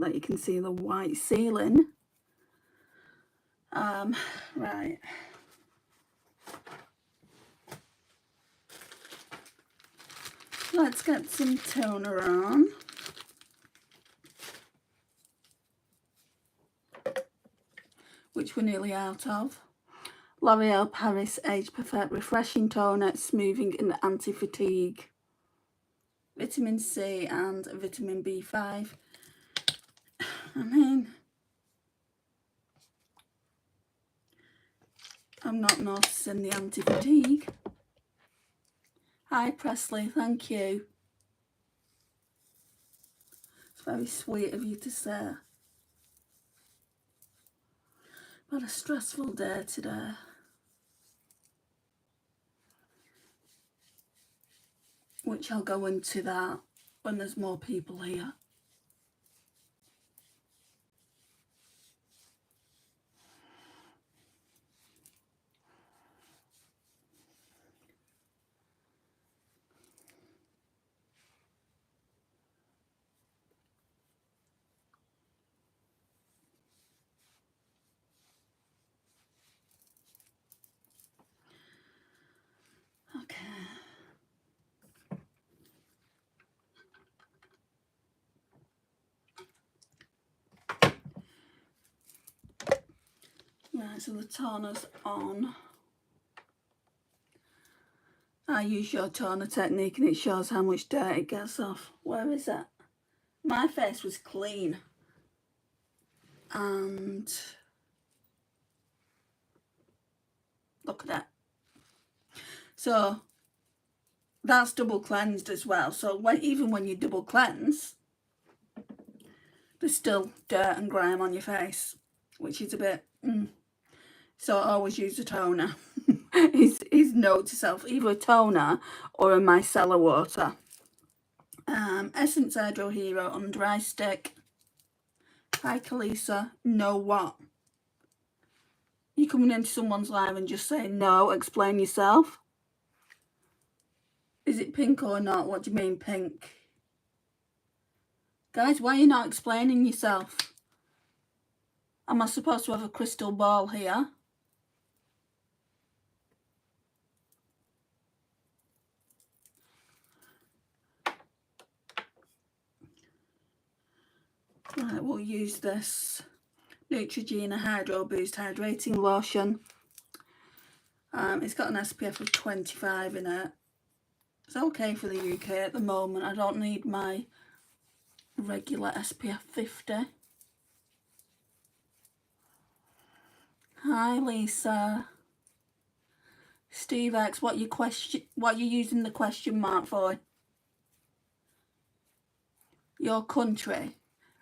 that you can see the white ceiling. Right. Let's get some toner on. Which we're nearly out of. L'Oreal Paris Age Perfect Refreshing Toner, Smoothing and Anti-Fatigue. Vitamin C and vitamin B5. I mean, I'm not noticing the anti-fatigue. Hi Presley, thank you. It's very sweet of you to say. I've had a stressful day today. Which I'll go into that when there's more people here. Okay. Right, so the toner's on. I use your toner technique and it shows how much dirt it gets off. Where is it? My face was clean. And look at that. So that's double cleansed as well. So even when you double cleanse, there's still dirt and grime on your face, which is a bit... So I always use a toner. is note to self, either a toner or a micellar water. Essence Hydro Hero Under Eye Stick. Hi Kalisa. Know what? You coming into someone's live and just saying no, explain yourself. Is it pink or not? What do you mean pink? Guys, why are you not explaining yourself? Am I supposed to have a crystal ball here? Right, we'll use this Neutrogena Hydro Boost Hydrating Lotion. It's got an SPF of 25 in it. It's okay for the UK at the moment. I don't need my regular SPF 50. Hi Lisa. Steve X, what you using the question mark for? Your country.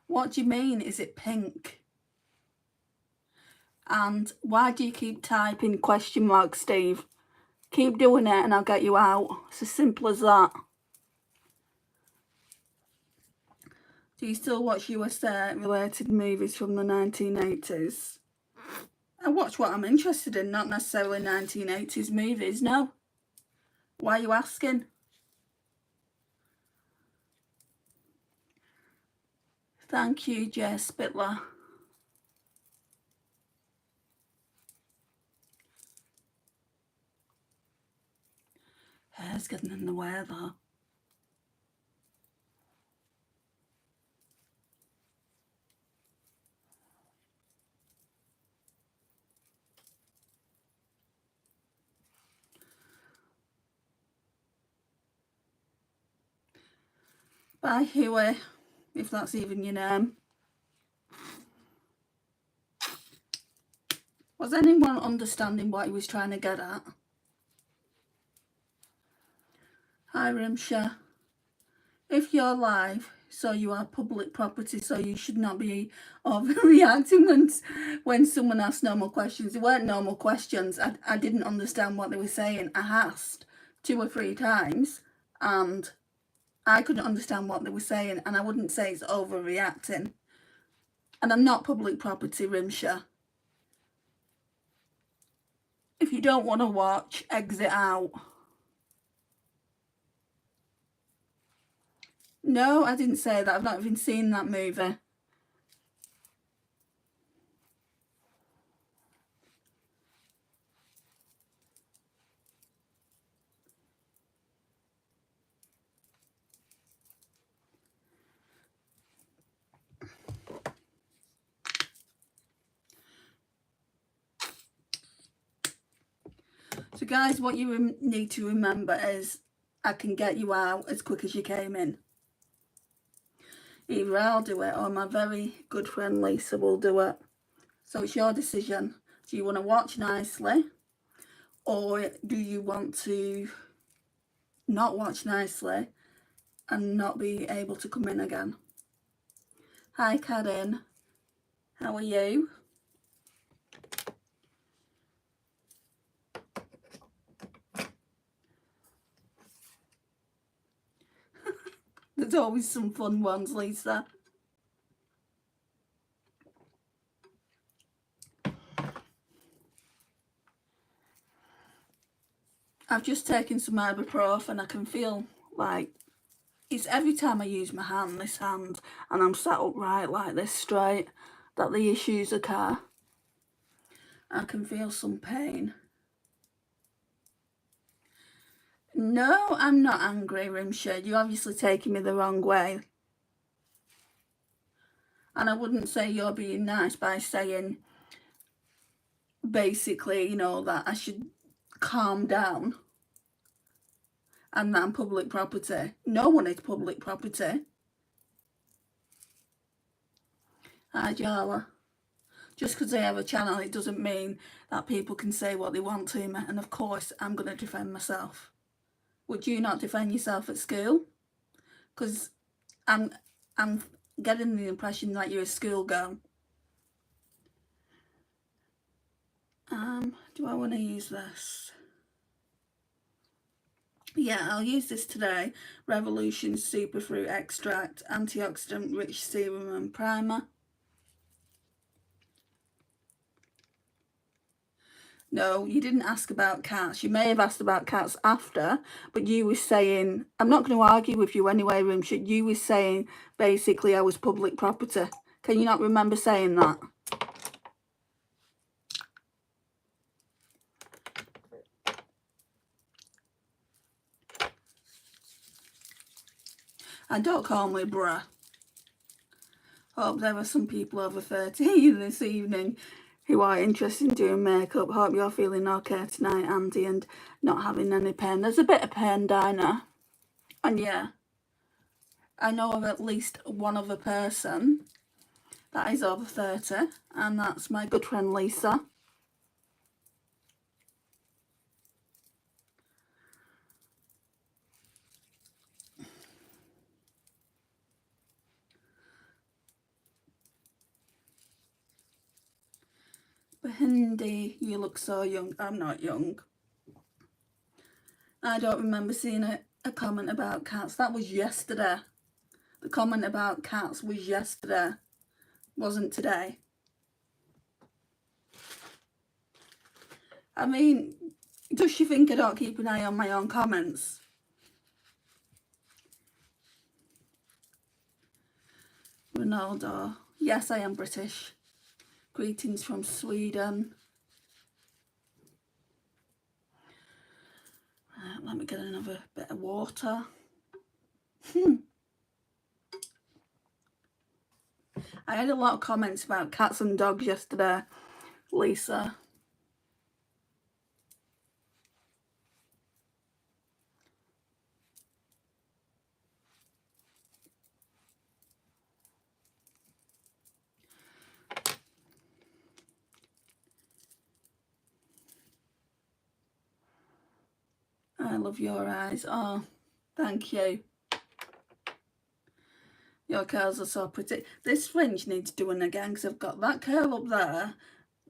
What do you mean? Is it pink? And why do you keep typing question mark, Steve? Keep doing it and I'll get you out. It's as simple as that. Do you still watch USA related movies from the 1980s? I watch what I'm interested in, not necessarily 1980s movies, no. Why are you asking? Thank you, Jay Spittler. Hair's getting in the way though. Bye, Huey, if that's even your name. Was anyone understanding what he was trying to get at? Hi, Rimsha. If you're live, so you are public property, so you should not be overreacting when someone asks normal questions. They weren't normal questions. I didn't understand what they were saying. I asked 2 or 3 times and I couldn't understand what they were saying, and I wouldn't say it's overreacting. And I'm not public property, Rimsha. If you don't want to watch, exit out. No, I didn't say that. I've not even seen that movie. guys, what you need to remember is I can get you out as quick as you came in. Either I'll do it or my very good friend Lisa will do it. So it's your decision. Do you want to watch nicely, or do you want to not watch nicely and not be able to come in again? Hi Karen, how are you? There's always some fun ones, Lisa. I've just taken some ibuprofen and I can feel like it's every time I use my hand, this hand, and I'm sat upright like this straight, that the issues occur. I can feel some pain. No, I'm not angry, Rimshade. You're obviously taking me the wrong way. And I wouldn't say you're being nice by saying, basically, you know, that I should calm down and that I'm public property. No one is public property. Hi, Jala. Just because I have a channel, it doesn't mean that people can say what they want to me. And of course, I'm going to defend myself. Would you not defend yourself at school? Because I'm getting the impression that you're a schoolgirl. Do I want to use this? Yeah, I'll use this today. Revolution Superfruit Extract, Antioxidant Rich Serum and Primer. No, you didn't ask about cats. You may have asked about cats after, but you were saying, I'm not going to argue with you anyway, Rimshot. You were saying basically I was public property. Can you not remember saying that? And don't call me bruh. Hope there are some people over 30 this evening who are interested in doing makeup. Hope you're feeling okay tonight, Andy, and not having any pain. There's a bit of pain down there. And yeah, I know of at least one other person that is over 30, and that's my good friend Lisa. Hindi, you look so young. I'm not young. I don't remember seeing a comment about cats. That was yesterday. The comment about cats was yesterday, wasn't today. I mean, does she think I don't keep an eye on my own comments? Ronaldo. Yes, I am British. Greetings from Sweden. Let me get another bit of water. I had a lot of comments about cats and dogs yesterday, Lisa. I love your eyes. Oh, thank you. Your curls are so pretty. This fringe needs doing again because I've got that curl up there.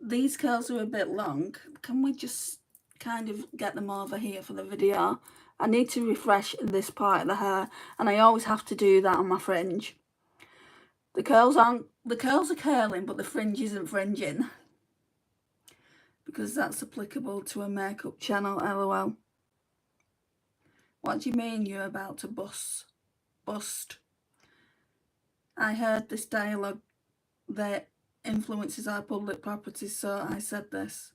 These curls are a bit long. Can we just kind of get them over here for the video? I need to refresh this part of the hair, and I always have to do that on my fringe. The curls are curling, but the fringe isn't fringing. Because that's applicable to a makeup channel, lol. What do you mean you're about to bust? I heard this dialogue that influences our public property, so I said this.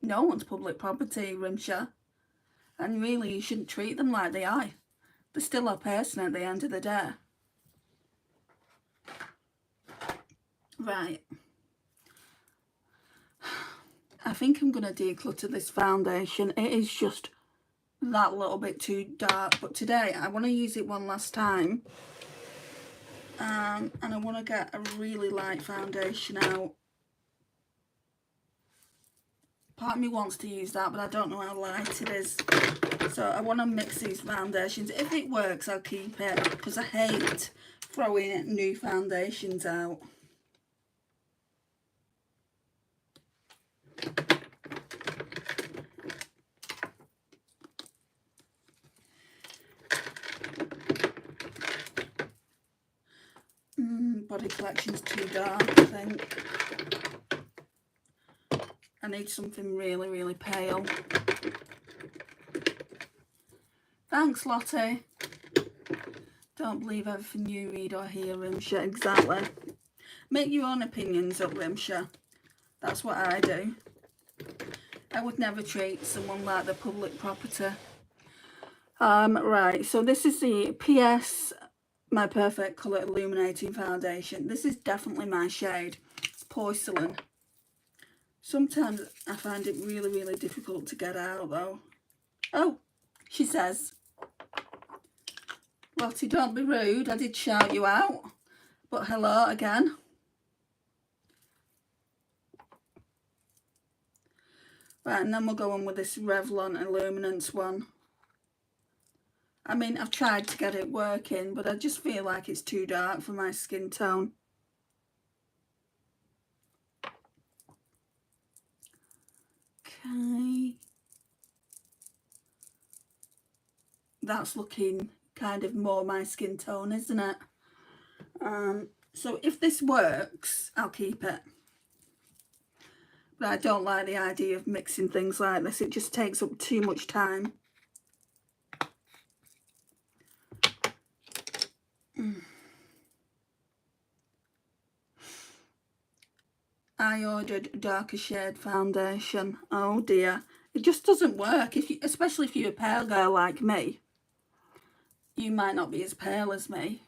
No one's public property, Rimsha. And really, you shouldn't treat them like they are. They're still a person at the end of the day. Right. I think I'm going to declutter this foundation. It is just that little bit too dark, but today I want to use it one last time, and I want to get a really light foundation out. Part of me wants to use that, but I don't know how light it is. So I want to mix these foundations. If it works, I'll keep it, because I hate throwing new foundations out. Body Collection's too dark, I think. I need something really, really pale. Thanks, Lottie. Don't believe everything you read or hear, Rimsha. Exactly. Make your own opinions up, Rimsha. That's what I do. I would never treat someone like the public property. Right, so this is the PS My Perfect Colour Illuminating Foundation. This is definitely my shade. It's Porcelain. Sometimes I find it really, really difficult to get out though. Oh, she says. Lottie, don't be rude. I did shout you out. But hello again. Right, and then we'll go on with this Revlon Illuminance one. I mean, I've tried to get it working, but I just feel like it's too dark for my skin tone. Okay. That's looking kind of more my skin tone, isn't it? So if this works, I'll keep it. But I don't like the idea of mixing things like this. It just takes up too much time. I ordered darker shade foundation. Oh dear. It just doesn't work, especially if you're a pale girl like me. You might not be as pale as me.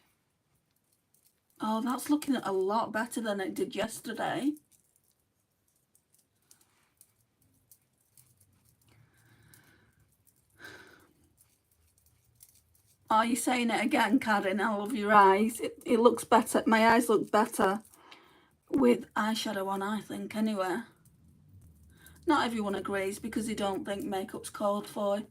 Oh, that's looking a lot better than it did yesterday. Are you saying it again, Karen? I love your eyes. It looks better. My eyes look better with eyeshadow on, I think, anyway. Not everyone agrees because they don't think makeup's called for.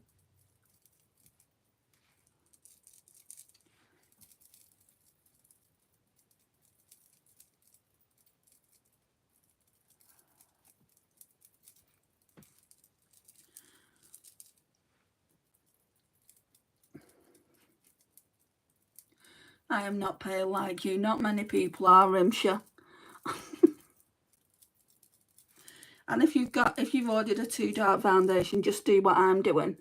I am not pale like you. Not many people are, Rimsha. And if you've ordered a too dark foundation, just do what I'm doing.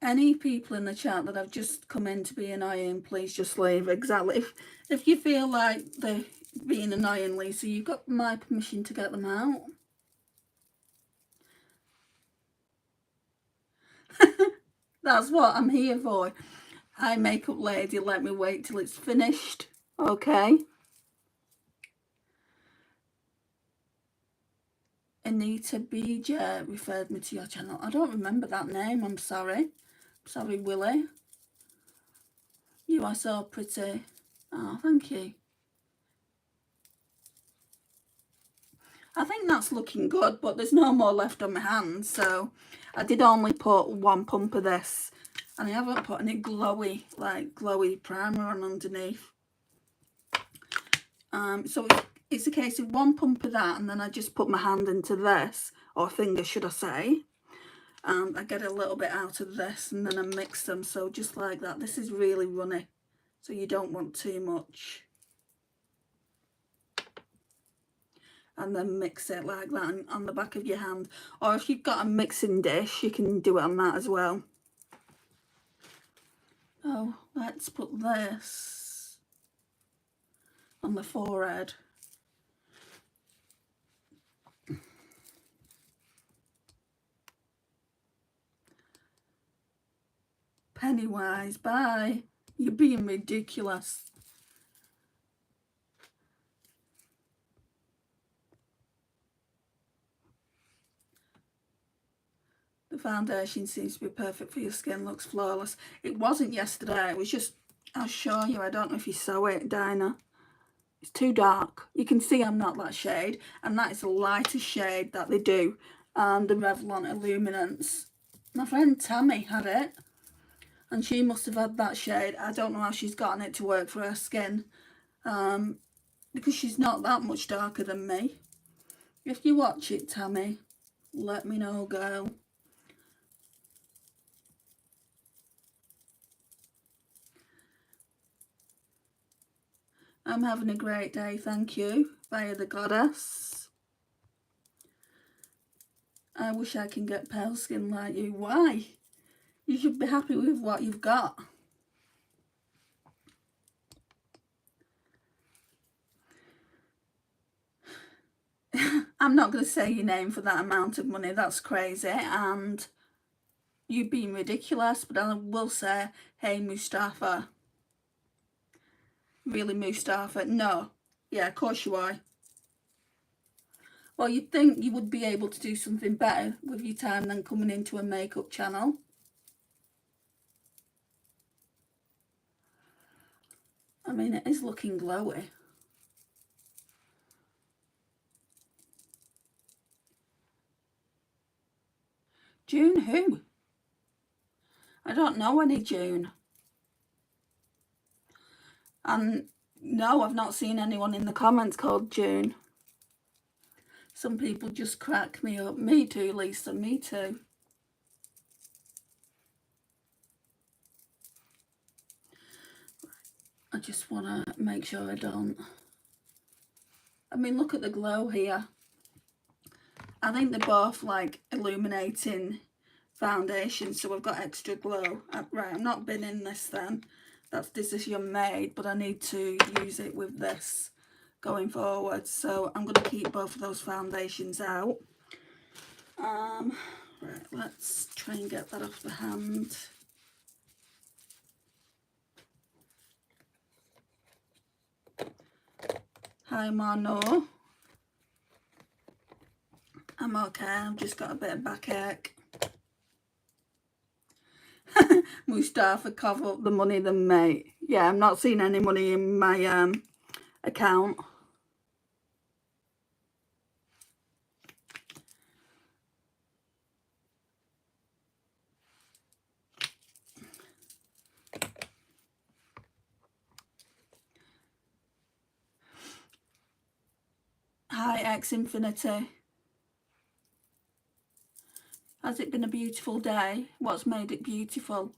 Any people in the chat that have just come in to be annoying, please just leave. Exactly. If you feel like they're being annoying, Lisa, you've got my permission to get them out. That's what I'm here for. Hi, makeup lady, let me wait till it's finished. Okay. Anita BJ referred me to your channel. I don't remember that name, I'm sorry. Sorry, Willie. You are so pretty. Oh, thank you. I think that's looking good, but there's no more left on my hands, so I did only put one pump of this, and I haven't put any glowy primer on underneath. So it's a case of one pump of that, and then I just put my hand into this, or finger should I say, and I get a little bit out of this, and then I mix them, so just like that. This is really runny, so you don't want too much. And then mix it like that on the back of your hand, or if you've got a mixing dish, you can do it on that as well. Oh, let's put this on the forehead. Pennywise, bye. You're being ridiculous. The foundation seems to be perfect for your skin, looks flawless. It wasn't yesterday, it was just, I'll show you, I don't know if you saw it, Dinah. It's too dark. You can see I'm not that shade, and that is the lightest shade that they do. And the Revlon Illuminance. My friend Tammy had it, and she must have had that shade. I don't know how she's gotten it to work for her skin, because she's not that much darker than me. If you watch it, Tammy, let me know, girl. I'm having a great day, thank you. Via the Goddess. I wish I can get pale skin like you. Why? You should be happy with what you've got. I'm not going to say your name for that amount of money. That's crazy. And you've been ridiculous. But I will say, hey, Mustafa. Really, Mustafa? No. Yeah, of course you are. Well, you'd think you would be able to do something better with your time than coming into a makeup channel. I mean, it is looking glowy. June who? I don't know any June. And no, I've not seen anyone in the comments called June. Some people just crack me up. Me too, Lisa, me too. I just want to make sure I don't. I mean, look at the glow here. I think they're both like illuminating foundations, so I've got extra glow. Right, I'm not binning this then. That's Decision Made, but I need to use it with this going forward. So I'm going to keep both of those foundations out. Right, let's try and get that off the hand. Hi, Marno. I'm okay, I've just got a bit of backache. Mustafa, cover up the money than me. Yeah, I'm not seeing any money in my account. Hi, X Infinity. Has it been a beautiful day? What's made it beautiful?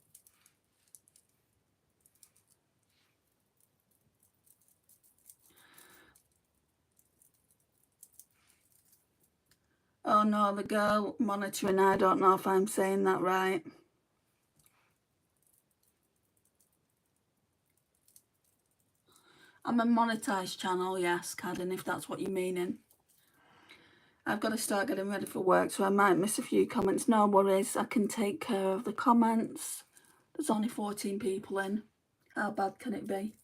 Oh no, the girl monitoring, I don't know if I'm saying that right. I'm a monetized channel, yes, Cadden, if that's what you're meaning. I've got to start getting ready for work, so I might miss a few comments. No worries, I can take care of the comments. There's only 14 people in. How bad can it be?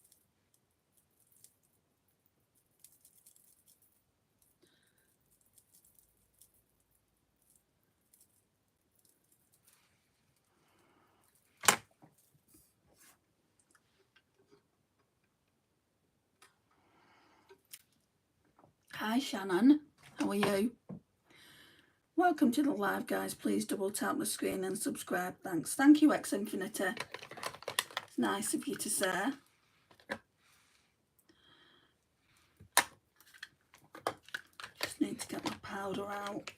Hi Shannon, how are you? Welcome to the live, guys. Please double tap the screen and subscribe. Thanks. Thank you, X Infinity. It's nice of you to say. Just need to get my powder out.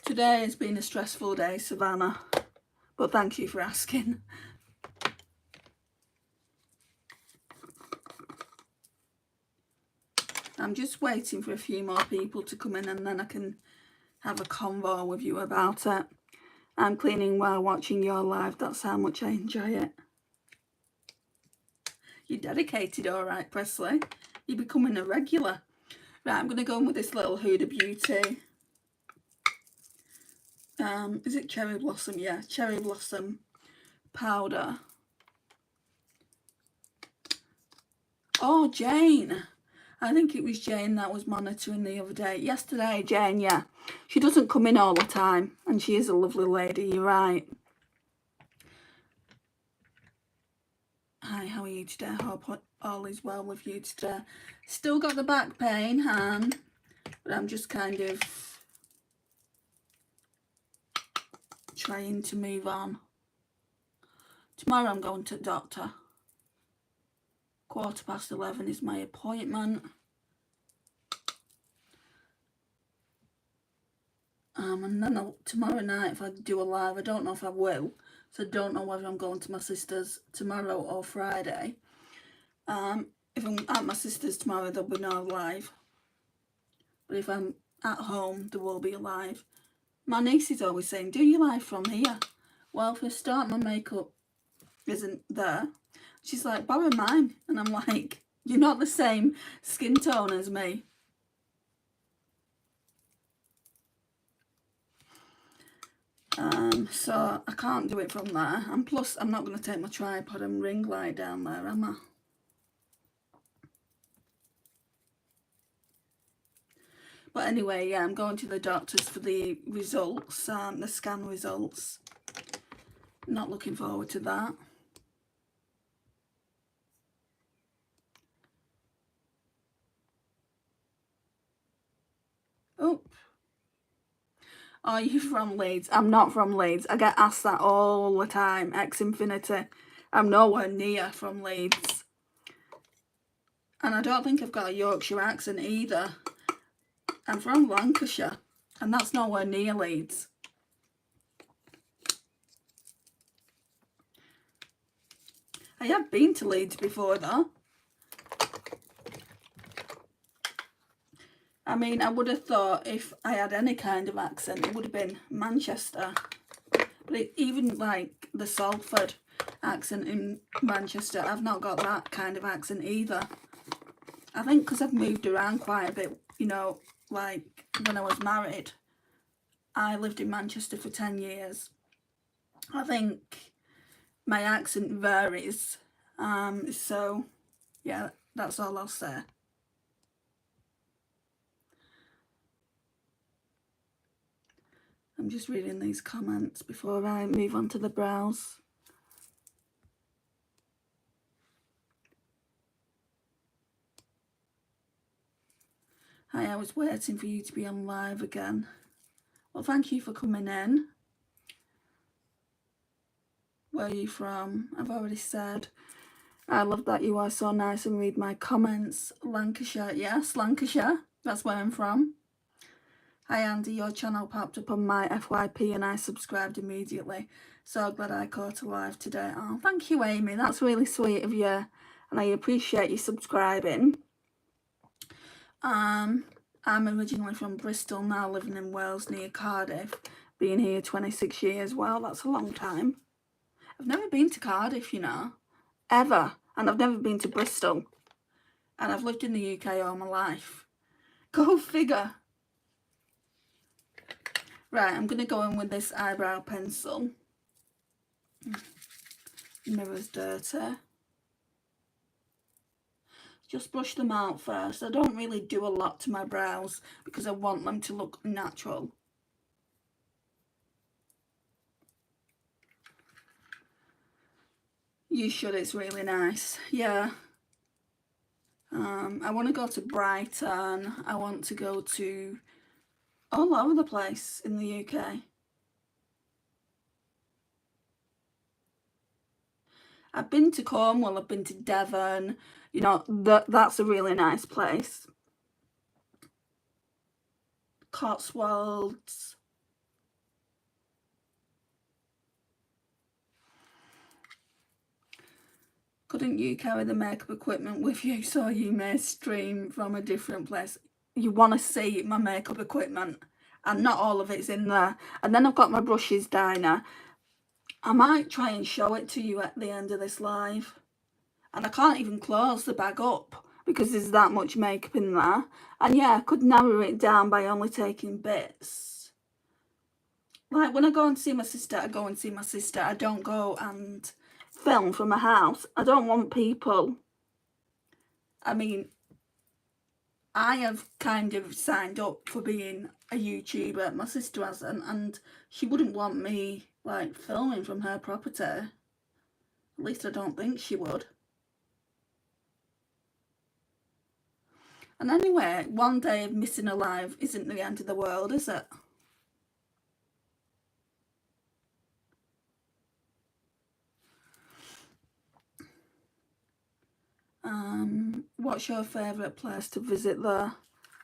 Today has been a stressful day, Savannah, but thank you for asking. I'm just waiting for a few more people to come in and then I can have a convo with you about it. I'm cleaning while watching your live. That's how much I enjoy it. You're dedicated, all right, Presley. You're becoming a regular. Right, I'm going to go in with this little Huda Beauty. Is it Cherry Blossom? Yeah, Cherry Blossom powder. Oh, Jane. I think it was Jane that was monitoring the other day. Yesterday, Jane, yeah. She doesn't come in all the time, and she is a lovely lady, you're right. Hi, how are you today? I hope all is well with you today. Still got the back pain, but I'm just kind of trying to move on. Tomorrow I'm going to the doctor. 11:15 is my appointment. And then tomorrow night, if I do a live, I don't know if I will. So I don't know whether I'm going to my sister's tomorrow or Friday. If I'm at my sister's tomorrow, there'll be no live. But if I'm at home, there will be a live. My niece is always saying, do your live from here. Well, for a start, my makeup isn't there. She's like, borrow mine. And I'm like, you're not the same skin tone as me. So I can't do it from there. And plus, I'm not going to take my tripod and ring light down there, am I? But anyway, yeah, I'm going to the doctors for the results, the scan results. Not looking forward to that. Oh. Are you from Leeds? I'm not from Leeds. I get asked that all the time. X Infinity. I'm nowhere near from Leeds. And I don't think I've got a Yorkshire accent either. I'm from Lancashire. And that's nowhere near Leeds. I have been to Leeds before though. I mean, I would have thought if I had any kind of accent, it would have been Manchester. But even like the Salford accent in Manchester, I've not got that kind of accent either. I think because I've moved around quite a bit, you know, like when I was married, I lived in Manchester for 10 years. I think my accent varies. So, yeah, that's all I'll say. I'm just reading these comments before I move on to the brows. Hi, I was waiting for you to be on live again. Well, thank you for coming in. Where are you from? I've already said. I love that you are so nice and read my comments. Lancashire, yes, Lancashire. That's where I'm from. Hi Andy, your channel popped up on my FYP and I subscribed immediately. So glad I caught a live today. Oh, thank you, Amy. That's really sweet of you. And I appreciate you subscribing. I'm originally from Bristol, now living in Wales near Cardiff. Been here 26 years. Wow, that's a long time. I've never been to Cardiff, you know. Ever. And I've never been to Bristol. And I've lived in the UK all my life. Go figure. Right, I'm going to go in with this eyebrow pencil. Mirror's dirty. Just brush them out first. I don't really do a lot to my brows because I want them to look natural. You should, it's really nice. Yeah. I want to go to Brighton. I want to go to all over the place in the UK. I've been to Cornwall, I've been to Devon, you know, that's a really nice place. Cotswolds. Couldn't you carry the makeup equipment with you so you may stream from a different place? You want to see my makeup equipment and not all of it's in there. And then I've got my brushes, Dinah. I might try and show it to you at the end of this live. And I can't even close the bag up because there's that much makeup in there. And yeah, I could narrow it down by only taking bits. Like when I go and see my sister, I go and see my sister. I don't go and film from a house. I don't want people I mean, I have kind of signed up for being a YouTuber. My sister hasn't, and she wouldn't want me like filming from her property. At least I don't think she would. And anyway, one day of missing alive isn't the end of the world, is it? What's your favourite place to visit there?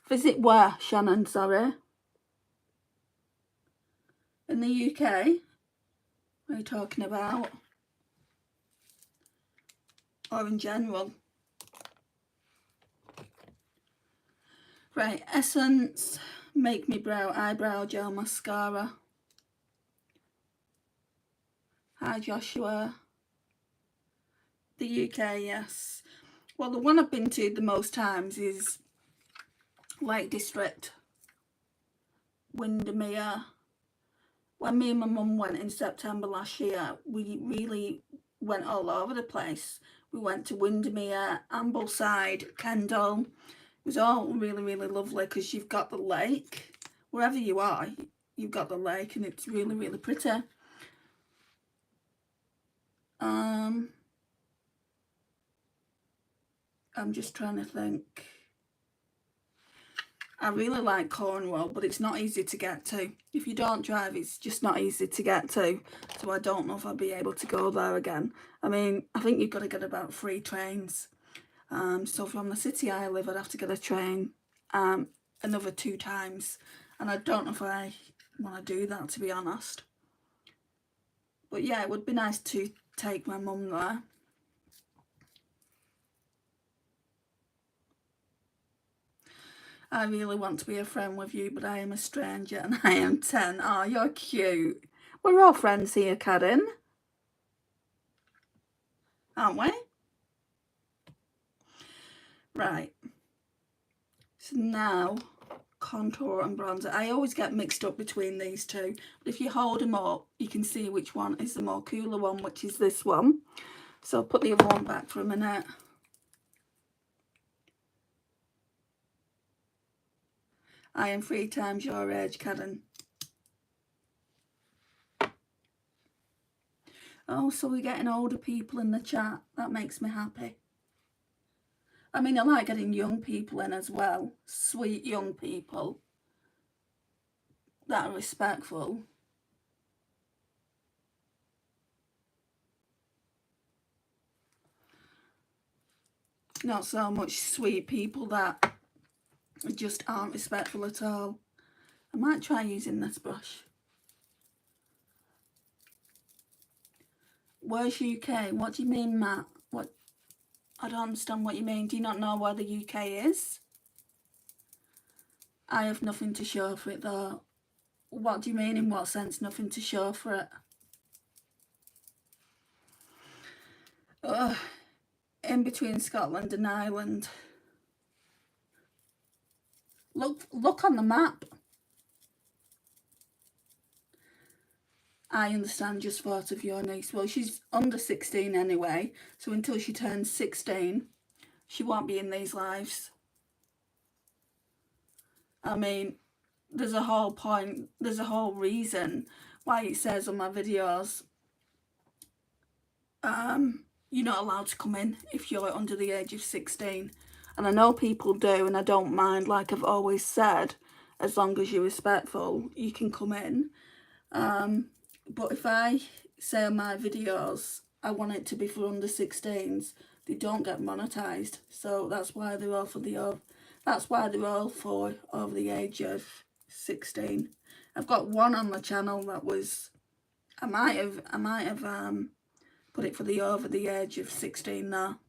Visit where, Shannon, sorry? In the UK? What are you talking about? Or in general? Right, Essence, Make Me Brow Eyebrow Gel Mascara. Hi Joshua. The UK, yes. Well, the one I've been to the most times is Lake District, Windermere. When me and my mum went in September last year, we really went all over the place. We went to Windermere, Ambleside, Kendal. It was all really, really lovely because you've got the lake. Wherever you are, you've got the lake and it's really, really pretty. I'm just trying to think. I really like Cornwall, but it's not easy to get to. If you don't drive, it's just not easy to get to. So I don't know if I'll be able to go there again. I mean, I think you've got to get about 3 trains. So from the city I live, I'd have to get a train another 2 times. And I don't know if I want to do that, to be honest. But yeah, it would be nice to take my mum there. I really want to be a friend with you, but I am a stranger and I am 10. Oh, you're cute. We're all friends here, Karen. Aren't we? Right. So now, contour and bronzer. I always get mixed up between these two. But if you hold them up, you can see which one is the more cooler one, which is this one. So I'll put the other one back for a minute. I am 3 times your age, Karen. Oh, so we're getting older people in the chat. That makes me happy. I mean, I like getting young people in as well. Sweet young people that are respectful. Not so much sweet people that just aren't respectful at all. I might try using this brush. Where's UK? What do you mean, Matt? What? I don't understand what you mean. Do you not know where the UK is? I have nothing to show for it though. What do you mean, in what sense nothing to show for it? Ugh. In between Scotland and Ireland. Look on the map. I understand just thought of your niece. Well, she's under 16 anyway, so until she turns 16, she won't be in these lives. I mean, there's a whole point, there's a whole reason why it says on my videos, you're not allowed to come in if you're under the age of 16. And I know people do, and I don't mind, like I've always said, as long as you're respectful, you can come in. But if I say on my videos, I want it to be for under 16s, they don't get monetized. So that's why they're all for the that's why they're all for over the age of 16. I've got one on the channel that was, I might have put it for the over the age of 16 now.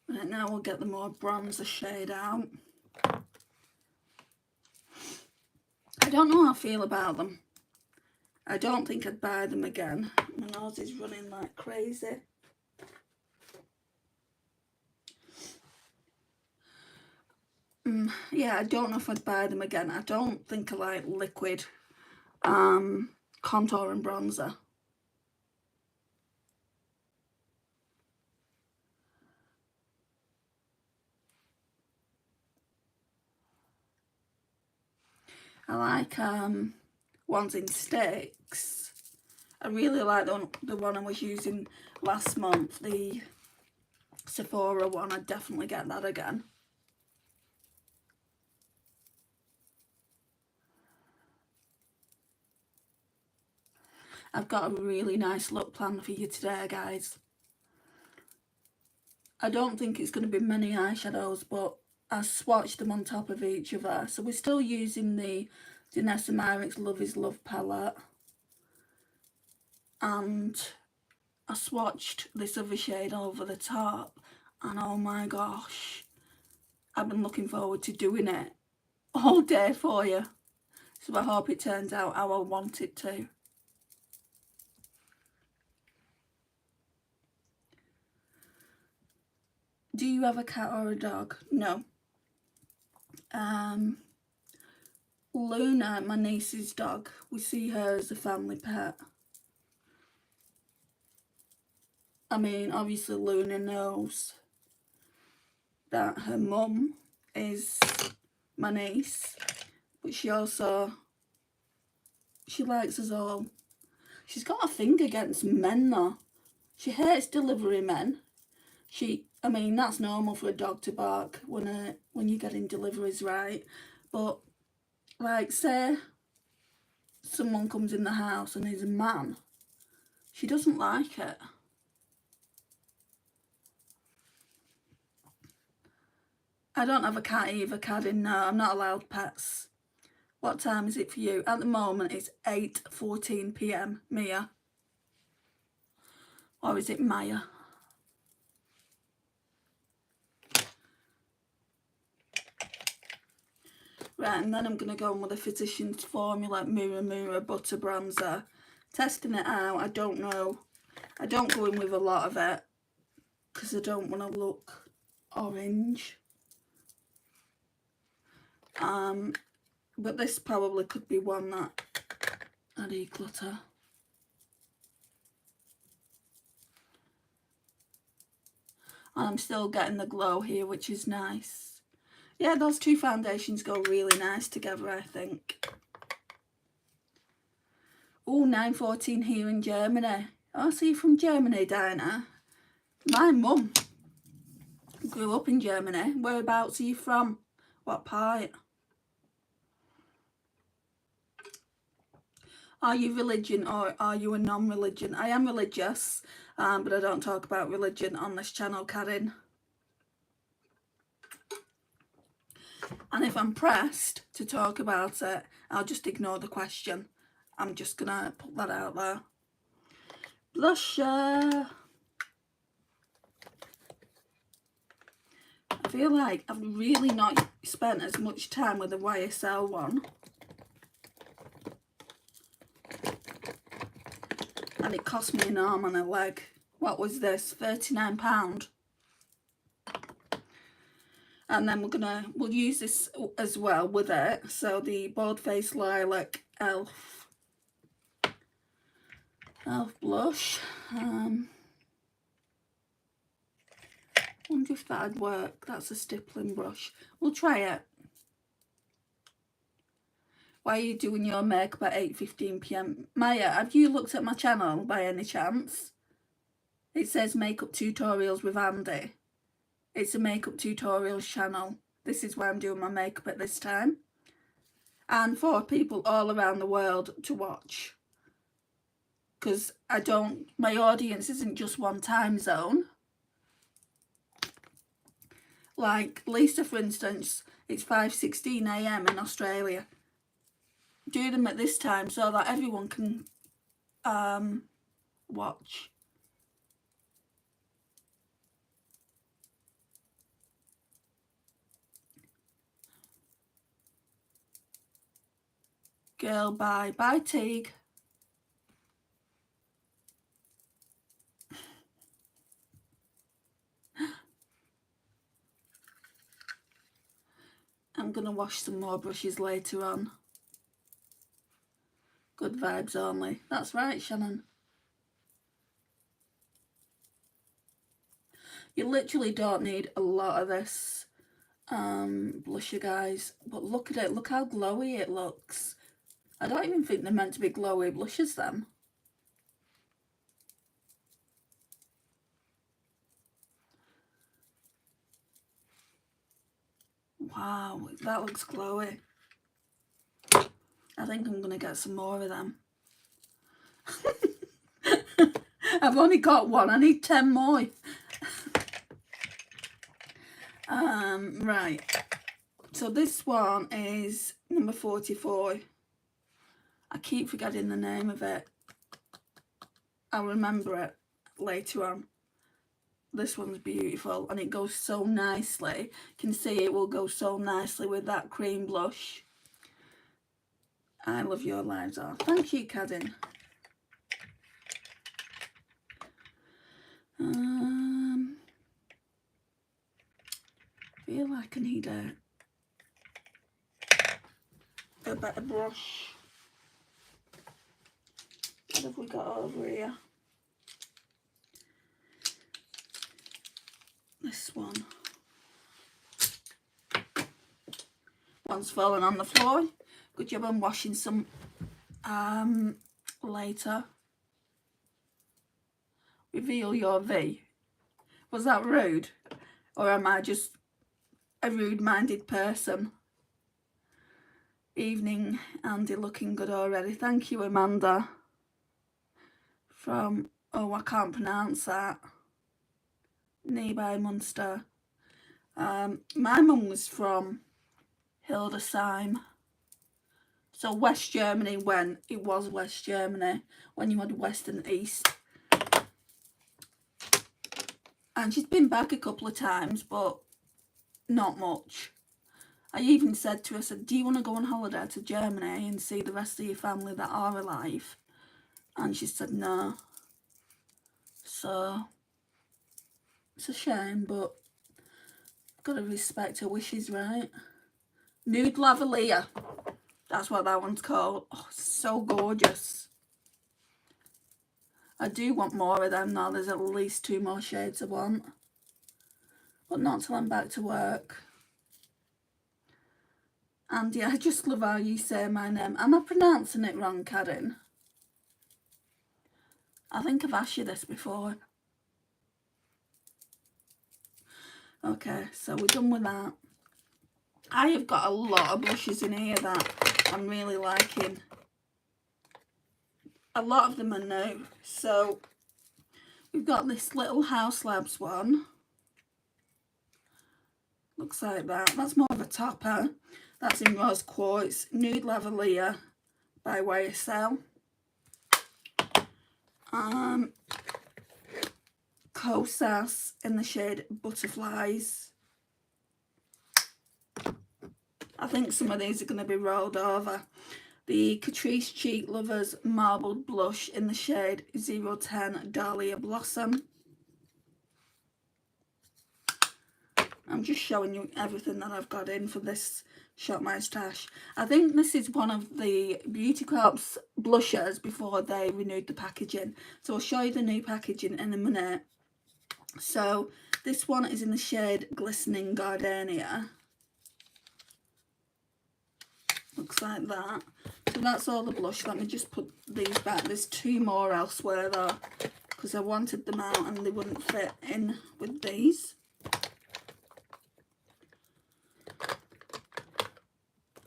Right, now we'll get the more bronzer shade out. I don't know how I feel about them. I don't think I'd buy them again. My nose is running like crazy. Yeah, I don't know if I'd buy them again. I don't think I like liquid contour and bronzer. I like ones in sticks. I really like the one I was using last month, the Sephora one. I'd definitely get that again. I've got a really nice look planned for you today, guys. I don't think it's going to be many eyeshadows, but I swatched them on top of each other. So we're still using the Danessa Myricks Love is Love palette. And I swatched this other shade over the top. And oh my gosh, I've been looking forward to doing it all day for you. So I hope it turns out how I want it to. Do you have a cat or a dog? No. Luna, my niece's dog, we see her as a family pet. I mean, obviously Luna knows that her mum is my niece, but she likes us all. She's got a thing against men though. She hates delivery men. I mean, that's normal for a dog to bark when you're getting deliveries, right? But like, say someone comes in the house and is a man, she doesn't like it. I don't have a cat either, Cadin. No, I'm not allowed pets. What time is it for you? At the moment, it's 8:14 p.m. Mia. Or is it Maya? Right, and then I'm going to go in with a Physicians Formula Mirror Butter Bronzer. Testing it out. I don't know. I don't go in with a lot of it because I don't want to look orange. But this probably could be one that I declutter. And I'm still getting the glow here, which is nice. Yeah, those two foundations go really nice together, I think. Oh, 9:14 here in Germany. Oh, so you're from Germany, Dinah? My mum grew up in Germany. Whereabouts are you from? What part? Are you religion or are you a non-religion? I am religious, but I don't talk about religion on this channel, Karen. And if I'm pressed to talk about it, I'll just ignore the question. I'm just going to put that out there. Blusher. I feel like I've really not spent as much time with the YSL one. And it cost me an arm and a leg. What was this? £39. And then we'll use this as well with it. So the Bold Face Lilac Elf blush. Wonder if that'd work. That's a stippling brush. We'll try it. Why are you doing your makeup at 8:15 p.m? Maya, have you looked at my channel by any chance? It says makeup tutorials with Andy. It's a makeup tutorials channel. This is why I'm doing my makeup at this time. And for people all around the world to watch. Because my audience isn't just one time zone. Like Lisa, for instance, it's 5:16 a.m. in Australia. Do them at this time so that everyone can watch. Girl, bye. Bye, Teague. going to wash some more brushes later on. Good vibes only. That's right, Shannon. You literally don't need a lot of this blusher, guys. But look at it. Look how glowy it looks. I don't even think they're meant to be glowy blushes, them. Wow, that looks glowy. I think I'm going to get some more of them. I've only got one. I need 10 more. Right. So this one is number 44. I keep forgetting the name of it. I'll remember it later on. This one's beautiful and it goes so nicely. You can see it will go so nicely with that cream blush. I love your lives off. Thank you, Cadden. Feel like I need a better brush. What have we got over here? This one. One's fallen on the floor. Good job on washing some later. Reveal your V. Was that rude? Or am I just a rude-minded person? Evening, Andy, looking good already. Thank you, Amanda. From, oh, I can't pronounce that. Nearby Munster. My mum was from Hildesheim. So West Germany, when it was West Germany, when you had West and East. And she's been back a couple of times, but not much. I even said to her, I said, do you want to go on holiday to Germany and see the rest of your family that are alive? And she said no. So it's a shame, but I've got to respect her wishes, right? Nude Lavalier. That's what that one's called. Oh, so gorgeous. I do want more of them now. There's at least 2 more shades I want. But not till I'm back to work. And yeah, I just love how you say my name. Am I pronouncing it wrong, Karen? I think I've asked you this before. Okay, so we're done with that. I have got a lot of blushes in here that I'm really liking. A lot of them are new. So we've got this little House Labs one. Looks like that. That's more of a topper. That's in Rose Quartz. Nude Lavalier by YSL. Kosas in the shade Butterflies. I think some of these are going to be rolled over. The Catrice Cheek Lovers Marbled Blush in the shade 010 Dahlia Blossom. I'm just showing you everything that I've got in for this Shop My Stash. I think this is one of the Beauty Corp's blushers before they renewed the packaging. So I'll show you the new packaging in a minute. So this one is in the shade Glistening Gardenia. Looks like that. So that's all the blush. Let me just put these back. There's 2 more elsewhere though, because I wanted them out and they wouldn't fit in with these.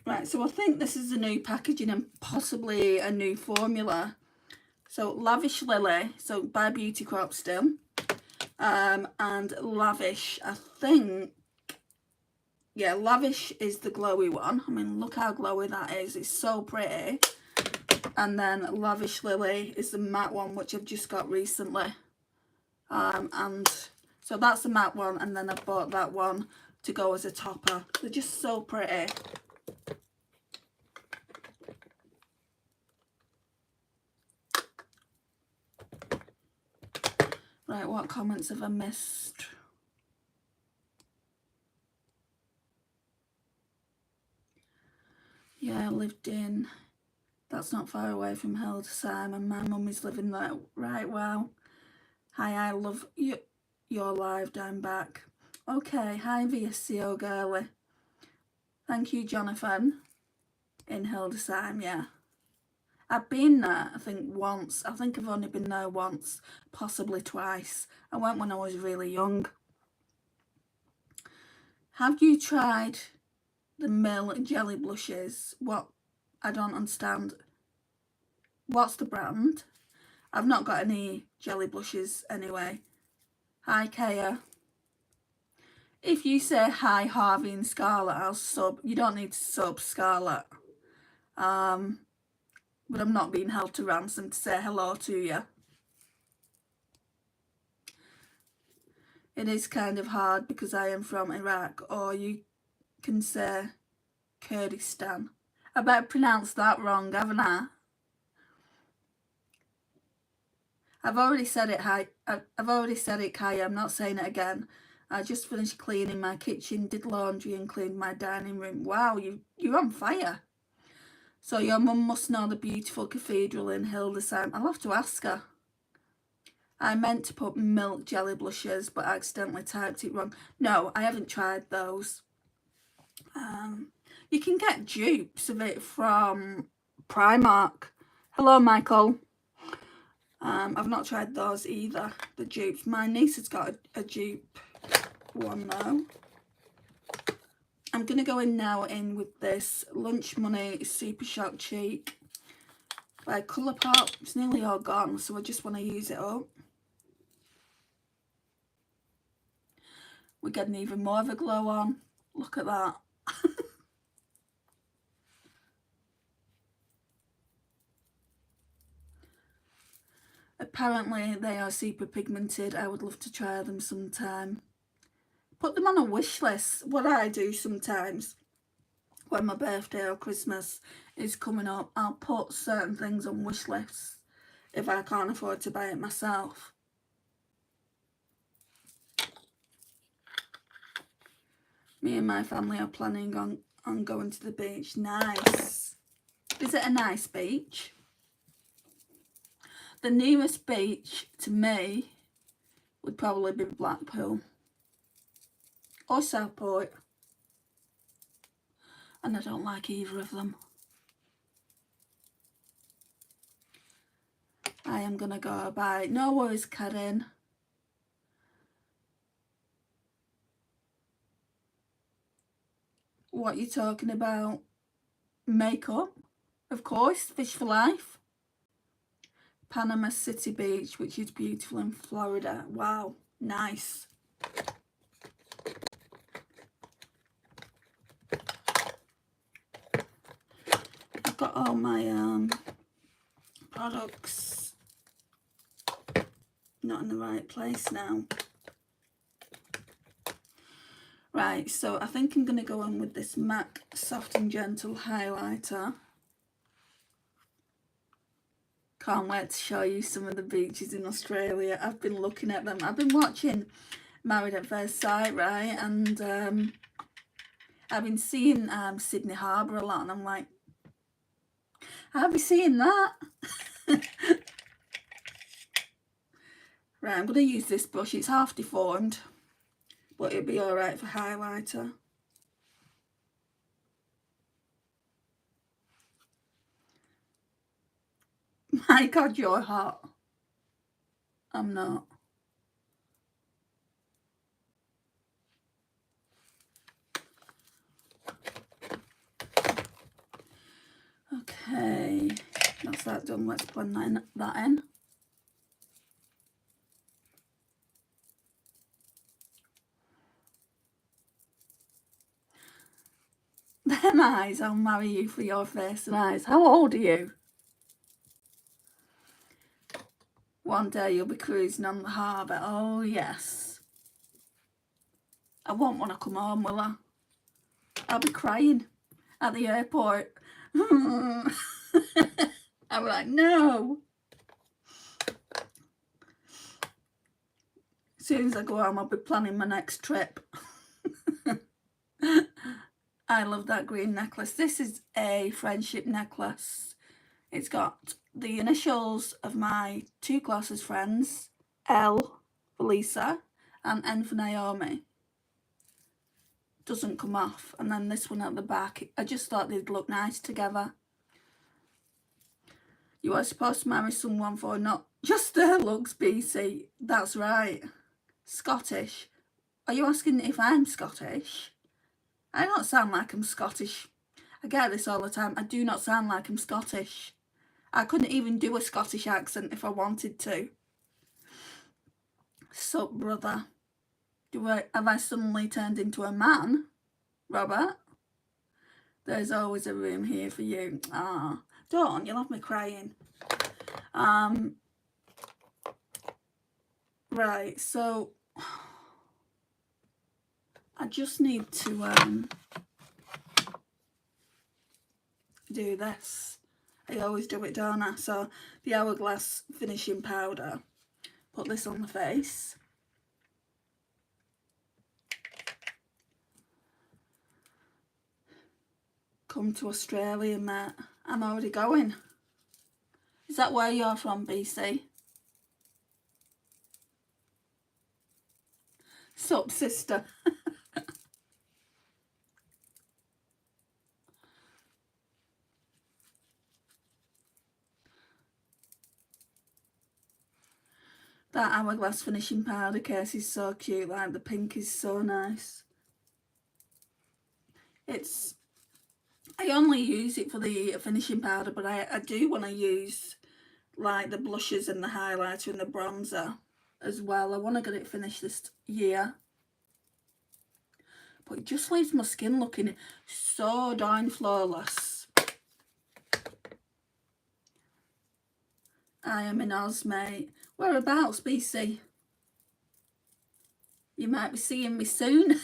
Right, so I think this is a new packaging and possibly a new formula. So Lavish Lily, so by Beauty Corp still. And Lavish, I think, yeah, Lavish is the glowy one. I mean, look how glowy that is. It's so pretty. And then Lavish Lily is the matte one, which I've just got recently. And so that's the matte one, and then I bought that one to go as a topper. They're just so pretty. Right, what comments have I missed? lived in, that's not far away from Hildesheim, and my mum is living there. Right, wow. Hi, I love you. You're live, I'm back. Okay, hi VSCO girly. Thank you, Jonathan. In Hildesheim, yeah. I've been there, I think, once. I think I've only been there once, possibly twice. I went when I was really young. Have you tried the Mill Jelly Blushes? What? I don't understand. What's the brand? I've not got any jelly blushes anyway. Hi, Kaya. If you say hi, Harvey and Scarlett, I'll sub. You don't need to sub, Scarlett. But I'm not being held to ransom to say hello to you. It is kind of hard because I am from Iraq, or you can say Kurdistan. I better pronounce that wrong, haven't I? I've already said it, hi. I've already said it, Kaya. I'm not saying it again. I just finished cleaning my kitchen, did laundry and cleaned my dining room. Wow, you're on fire. So your mum must know the beautiful cathedral in Hildesheim. I'll have to ask her. I meant to put milk jelly blushes, but I accidentally typed it wrong. No, I haven't tried those. You can get dupes of it from Primark. Hello, Michael. I've not tried those either, the dupes. My niece has got a dupe one though. I'm going to go in now with this Lunch Money Super Shock Cheek by Colourpop. It's nearly all gone, so I just want to use it up. We're getting even more of a glow on. Look at that. Apparently they are super pigmented. I would love to try them sometime. Put them on a wish list. What I do sometimes when my birthday or Christmas is coming up, I'll put certain things on wish lists if I can't afford to buy it myself. Me and my family are planning on going to the beach. Nice. Is it a nice beach? The nearest beach to me would probably be Blackpool or Southport, and I don't like either of them. I am gonna go buy. No worries, Karen. What are you talking about? Makeup, of course. Fish for Life. Panama City Beach, which is beautiful in Florida. Wow, nice. I've got all my products not in the right place now. Right, so I think I'm going to go on with this MAC Soft and Gentle highlighter. Can't wait to show you some of the beaches in Australia. I've been looking at them. I've been watching Married at First Sight, right? And I've been seeing Sydney Harbour a lot, and I'm like, I'll be seeing that. Right, I'm going to use this brush. It's half deformed, but it'll be alright for highlighter. My God, you're hot. I'm not. Okay, that's that done. Let's blend that in. Them eyes, I'll marry you for your face and eyes. How old are you? One day you'll be cruising on the harbour. Oh, yes. I won't want to come home, will I? I'll be crying at the airport. I'll be like, no. As soon as I go home, I'll be planning my next trip. I love that green necklace. This is a friendship necklace. It's got the initials of my 2 closest friends, L for Lisa and N for Naomi. Doesn't come off. And then this one at the back. I just thought they'd look nice together. You are supposed to marry someone for not just their looks, BC. That's right. Scottish. Are you asking if I'm Scottish? I don't sound like I'm Scottish. I get this all the time. I do not sound like I'm Scottish. I couldn't even do a Scottish accent if I wanted to. Sup, brother? Have I suddenly turned into a man, Robert? There's always a room here for you. Ah, don't, you'll have me crying. Right, so I just need to do this. I always do it, don't I? So the Hourglass finishing powder. Put this on the face. Come to Australia, mate. I'm already going. Is that where you're from, BC? Sup, sister? That Hourglass finishing powder case is so cute. Like, the pink is so nice. I only use it for the finishing powder, but I do want to use like the blushes and the highlighter and the bronzer as well. I want to get it finished this year. But it just leaves my skin looking so darn flawless. I am in Oz, mate. Whereabouts, BC? You might be seeing me soon.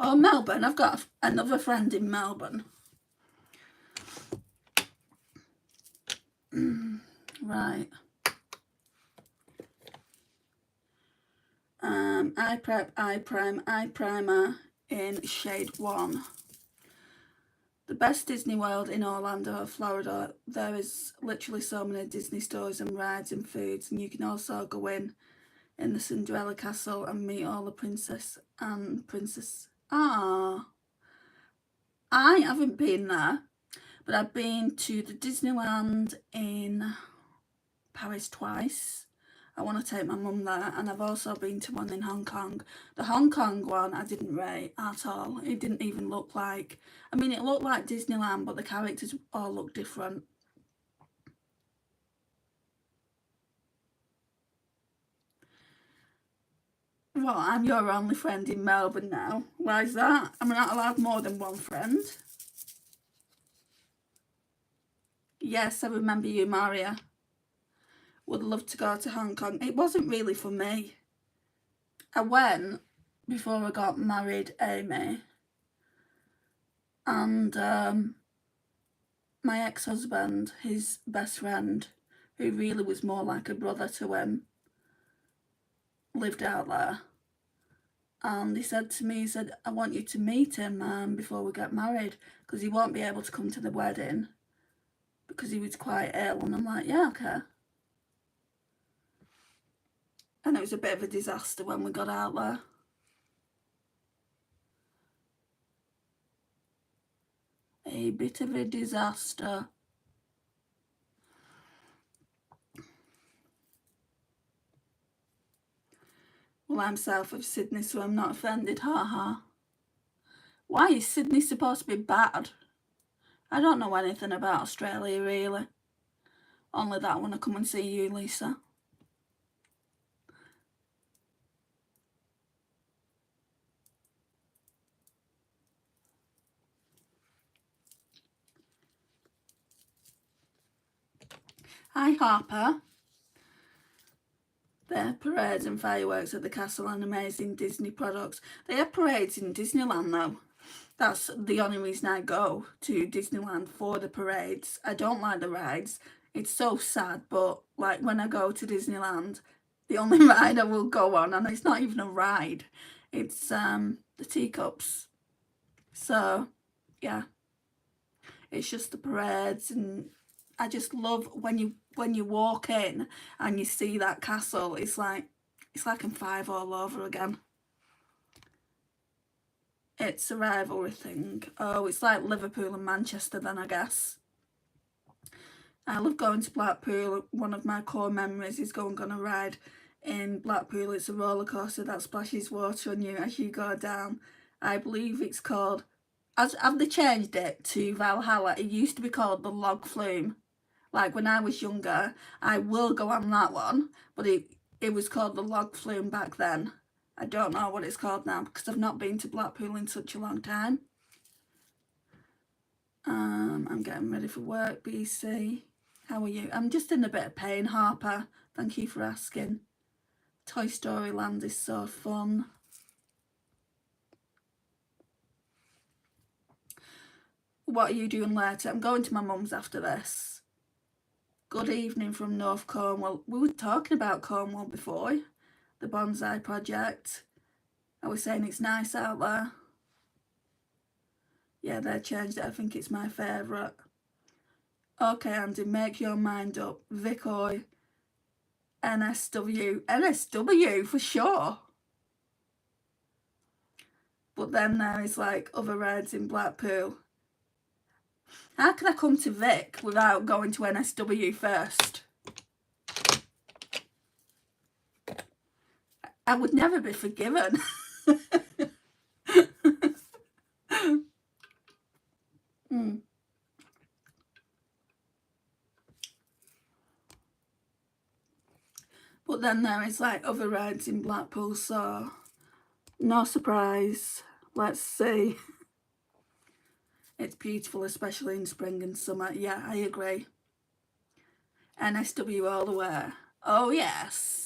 Oh, Melbourne. I've got another friend in Melbourne. Right. Eye prep, eye prime, eye primer in shade 1. The best Disney World in Orlando, Florida. There is literally so many Disney stores and rides and foods, and you can also go in the Cinderella Castle and meet all the princess and princess. Ah, I haven't been there, but I've been to the Disneyland in Paris twice. I want to take my mum there, and I've also been to one in Hong Kong. The Hong Kong one I didn't rate at all. It didn't even look like, I mean, it looked like Disneyland, but the characters all look different. Well, I'm your only friend in Melbourne now. Why is that? I'm not allowed more than one friend. Yes, I remember you, Maria. Would love to go to Hong Kong. It wasn't really for me. I went before I got married, Amy. And my ex-husband, his best friend, who really was more like a brother to him, lived out there. And he said to me, he said, I want you to meet him before we get married, because he won't be able to come to the wedding because he was quite ill. And I'm like, yeah, okay. And it was a bit of a disaster when we got out there. A bit of a disaster. Well, I'm south of Sydney, so I'm not offended, haha. Why is Sydney supposed to be bad? I don't know anything about Australia, really. Only that when I come and see you, Lisa. Hi, Harper. They have parades and fireworks at the castle and amazing Disney products. They have parades in Disneyland, though. That's the only reason I go to Disneyland, for the parades. I don't like the rides. It's so sad, but like when I go to Disneyland, the only ride I will go on, and it's not even a ride, it's the teacups. So yeah, it's just the parades, and I just love when you walk in and you see that castle. It's like I'm 5 all over again. It's a rivalry thing. Oh, it's like Liverpool and Manchester then, I guess. I love going to Blackpool. One of my core memories is going on a ride in Blackpool. It's a roller coaster that splashes water on you as you go down. I believe it's called, have they changed it to Valhalla? It used to be called the Log Flume. Like when I was younger, I will go on that one, but it was called the Log Flume back then. I don't know what it's called now because I've not been to Blackpool in such a long time. I'm getting ready for work, BC. How are you? I'm just in a bit of pain, Harper. Thank you for asking. Toy Story Land is so fun. What are you doing later? I'm going to my mum's after this. Good evening from North Cornwall. We were talking about Cornwall before. The bonsai project. I was saying it's nice out there. Yeah, they changed it. I think it's my favourite. Okay, Andy, make your mind up. Vicoy, NSW for sure. But then there is like other rides in Blackpool. How can I come to Vic without going to NSW first? I would never be forgiven. But then there is like other rides in Blackpool, so no surprise. Let's see. It's beautiful, especially in spring and summer. Yeah, I agree. NSW all the way. Oh, yes.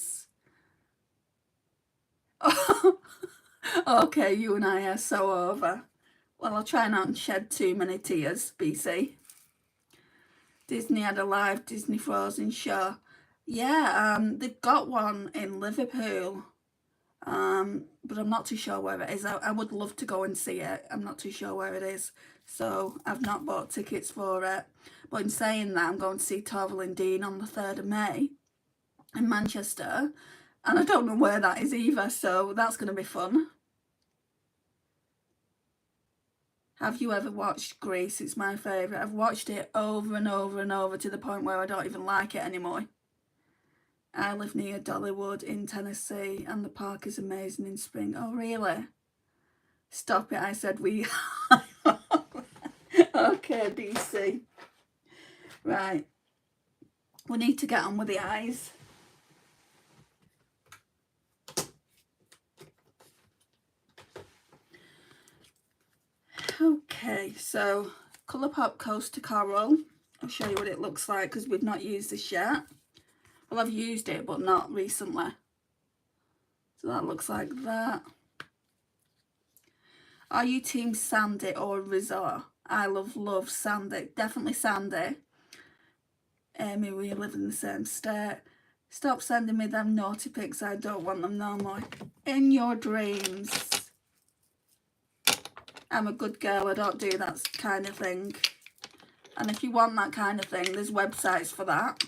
Okay, you and I are so over. Well, I'll try not to shed too many tears, BC. Disney had a live Disney Frozen show. Yeah, they've got one in Liverpool. But I'm not too sure where it is. I would love to go and see it. I'm not too sure where it is. So I've not bought tickets for it. But in saying that, I'm going to see Torval and Dean on the 3rd of May in Manchester. And I don't know where that is either. So that's going to be fun. Have you ever watched Grease? It's my favourite. I've watched it over and over and over to the point where I don't even like it anymore. I live near Dollywood in Tennessee and the park is amazing in spring. Oh, really? Stop it, I said we... Okay, DC. Right. We need to get on with the eyes. Okay, so Colourpop Coast to Coral. I'll show you what it looks like because we've not used this yet. Well, I've used it, but not recently. So that looks like that. Are you team Sandy or Rizzo? I love Sandy. Definitely Sandy. Amy, we live in the same state. Stop sending me them naughty pics. I don't want them no more. In your dreams. I'm a good girl. I don't do that kind of thing. And if you want that kind of thing, there's websites for that.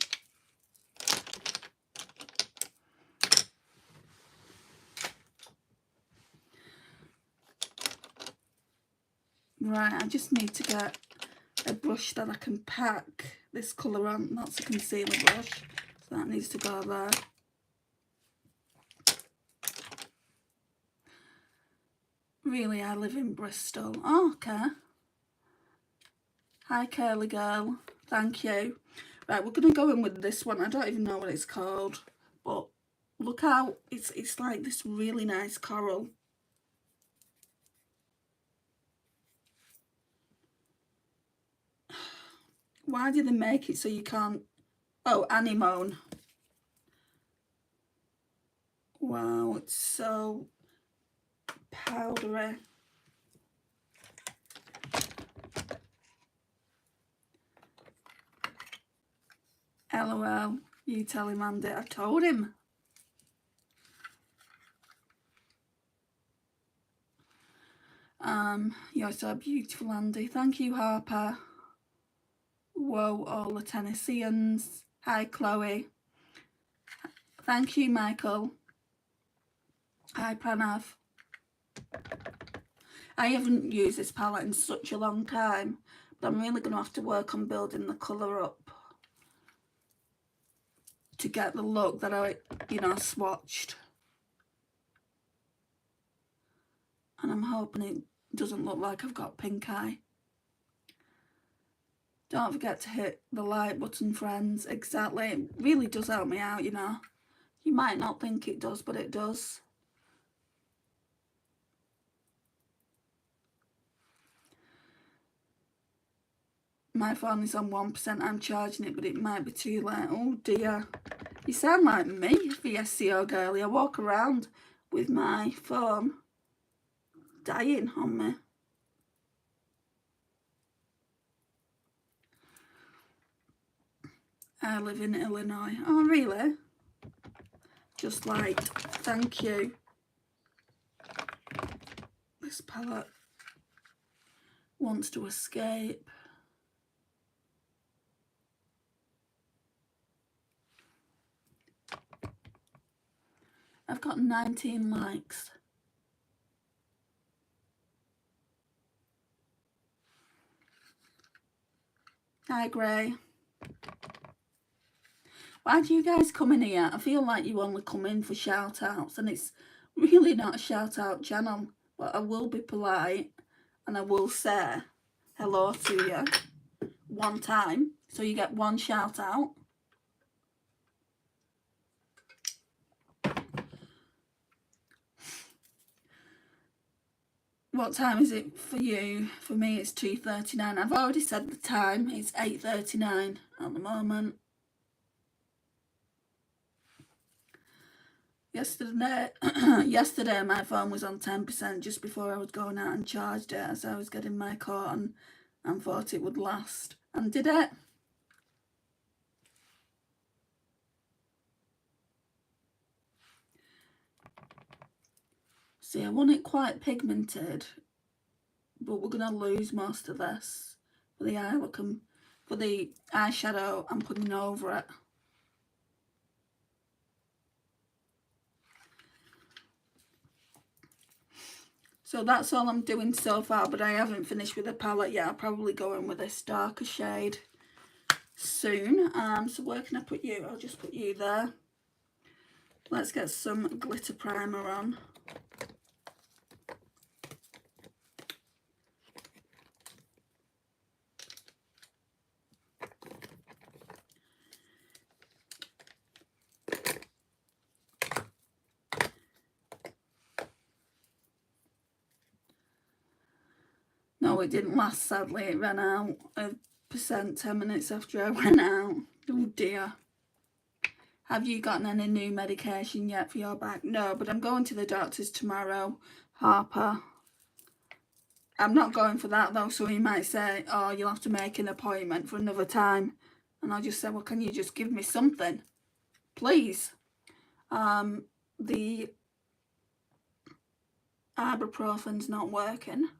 Right, I just need to get a brush that I can pack this colour on. That's a concealer brush, so that needs to go there. Really, I live in Bristol. Oh, okay. Hi, curly girl. Thank you. Right, we're going to go in with this one. I don't even know what it's called, but look how it's like this really nice coral. Why did they make it so you can't... Oh, anemone. Wow, it's so powdery. LOL. You tell him, Andy. I told him. You're so beautiful, Andy. Thank you, Harper. Whoa, all the Tennesseans. Hi, Chloe. Thank you, Michael. Hi, Pranav. I haven't used this palette in such a long time, but I'm really going to have to work on building the colour up to get the look that I, swatched. And I'm hoping it doesn't look like I've got pink eye. Don't forget to hit the like button, friends. Exactly. It really does help me out, You might not think it does, but it does. My phone is on 1%. I'm charging it, but it might be too late. Oh dear. You sound like me, VSCO girlie. I walk around with my phone dying on me. I live in Illinois. Oh, really? Just like, thank you. This palette wants to escape. I've got 19 likes. Hi, Gray. Why do you guys come in here? I feel like you only come in for shout outs, and it's really not a shout out channel, but I will be polite and I will say hello to you one time, so you get one shout out. What time is it for you? For me it's 2:39. I've already said the time. It's 8:39 at the moment. Yesterday my phone was on 10% just before I was going out and charged it as I was getting my coat on and thought it would last. And did it? See, I want it quite pigmented, but we're going to lose most of this for the eye look and for the eyeshadow I'm putting over it. So that's all I'm doing so far, but I haven't finished with the palette yet. I'll probably go in with this darker shade soon. So where can I put you? I'll just put you there. Let's get some glitter primer on. No, it didn't last, sadly. It ran out of percent 10 minutes after I went out. Oh dear. Have you gotten any new medication yet for your back? No, but I'm going to the doctor's tomorrow, Harper. I'm not going for that though, so he might say, oh, you'll have to make an appointment for another time. And I'll just say, well, can you just give me something, please? The ibuprofen's not working.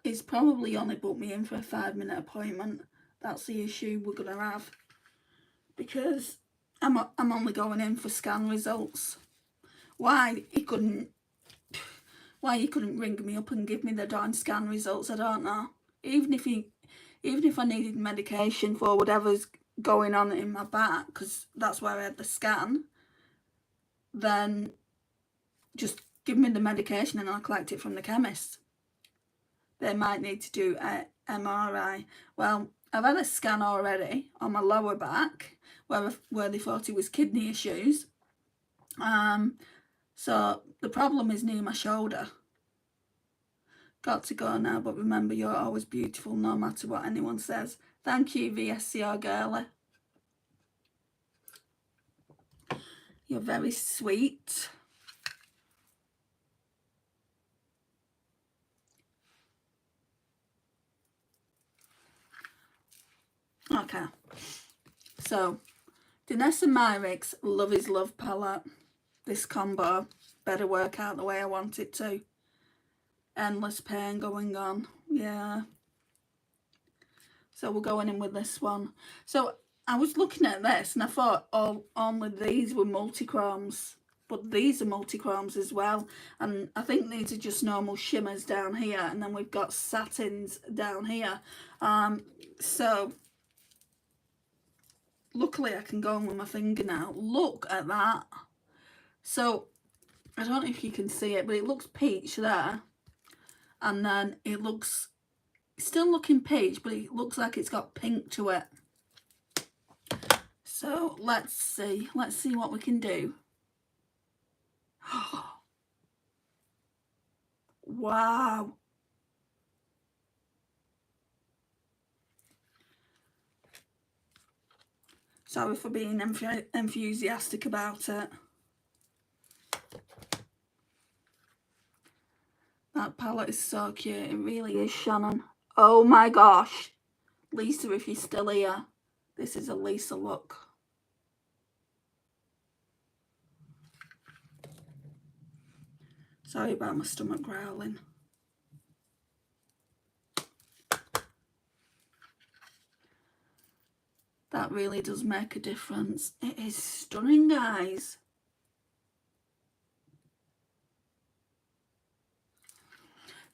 He's probably only booked me in for a 5-minute appointment. That's the issue we're going to have. Because I'm only going in for scan results. Why he couldn't ring me up and give me the darn scan results, I don't know. Even if I needed medication for whatever's going on in my back, because that's where I had the scan, then just give me the medication and I'll collect it from the chemist. They might need to do an MRI. Well, I've had a scan already on my lower back where they thought it was kidney issues. So the problem is near my shoulder. Got to go now, but remember, you're always beautiful no matter what anyone says. Thank you, VSCR girlie. You're very sweet. darker. So, Danessa Myricks Love is Love palette. This combo better work out the way I want it to. Endless pain going on. Yeah. So we're going in with this one. So I was looking at this and I thought only these were multichromes. But these are multichromes as well. And I think these are just normal shimmers down here. And then we've got satins down here. So luckily I can go in with my finger now. Look at that. So I don't know if you can see it, but it looks peach there. And then it looks, still looking peach, but it looks like it's got pink to it. So let's see what we can do. Wow. Sorry for being enthusiastic about it. That palette is so cute. It really is, Shannon. Oh my gosh. Lisa, if you're still here, this is a Lisa look. Sorry about my stomach growling. That really does make a difference. It is stunning, guys.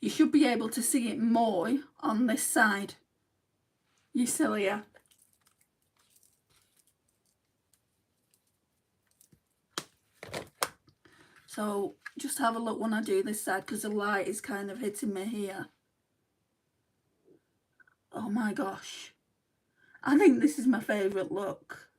You should be able to see it more on this side. You sillier. So just have a look when I do this side because the light is kind of hitting me here. Oh my gosh. I think this is my favourite look.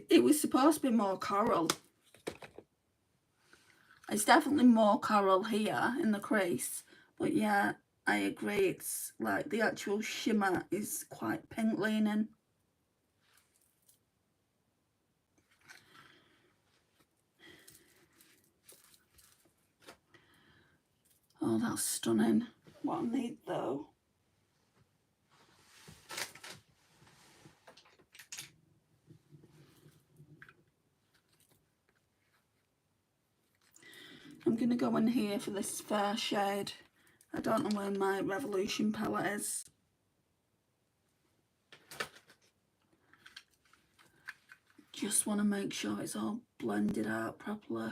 It was supposed to be more coral. It's definitely more coral here in the crease. But yeah, I agree. It's like the actual shimmer is quite pink leaning. Oh, that's stunning. What I need though. I'm going to go in here for this fair shade. I don't know where my Revolution palette is. Just want to make sure it's all blended out properly.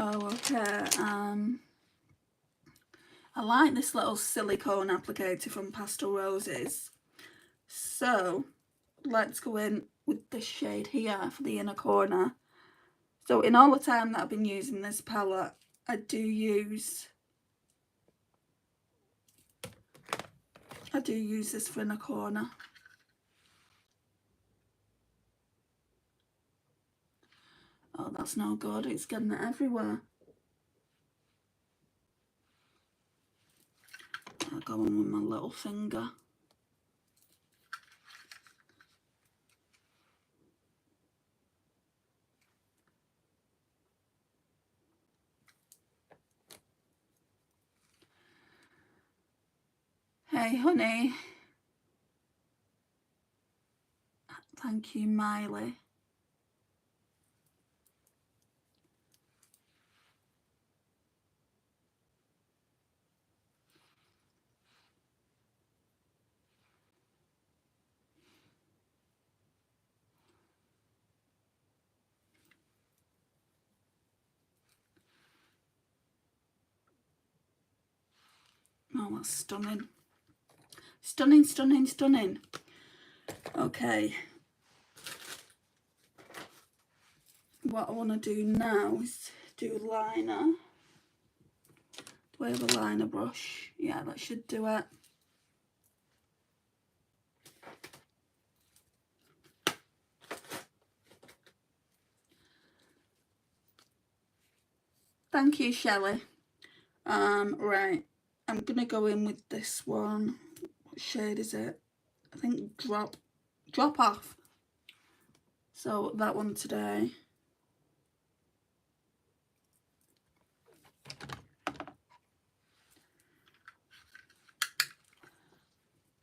Oh, okay. I like this little silicone applicator from Pastel Roses. So let's go in with this shade here for the inner corner. So in all the time that I've been using this palette, I do use this for inner corner. Oh, that's no good. It's getting it everywhere. I'll go in with my little finger. Hey, honey. Thank you, Miley. Oh, that's stunning. Stunning, stunning, stunning. Okay. What I want to do now is do liner. Do I have a liner brush? Yeah, that should do it. Thank you, Shelley. Right, I'm gonna go in with this one. What shade is it? I think drop off. So that one today.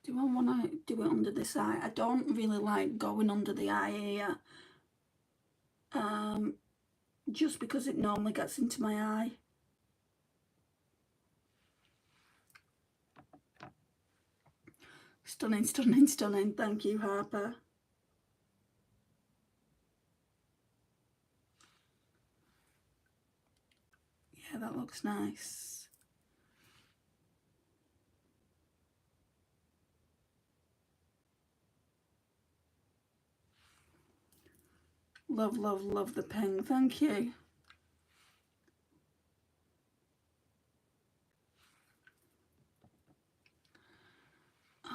Do I want to do it under this eye? I don't really like going under the eye here. Just because it normally gets into my eye. Stunning, stunning, stunning. Thank you, Harper. Yeah, that looks nice. Love, love, love the pink. Thank you.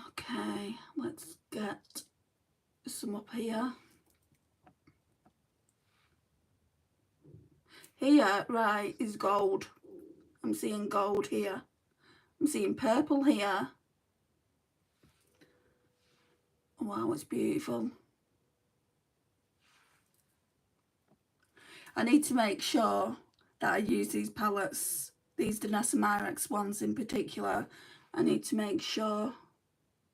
Okay, let's get some up here. Here, right, is gold. I'm seeing gold here. I'm seeing purple here. Wow, it's beautiful. I need to make sure that I use these palettes, these Danessa Myricks ones in particular. I need to make sure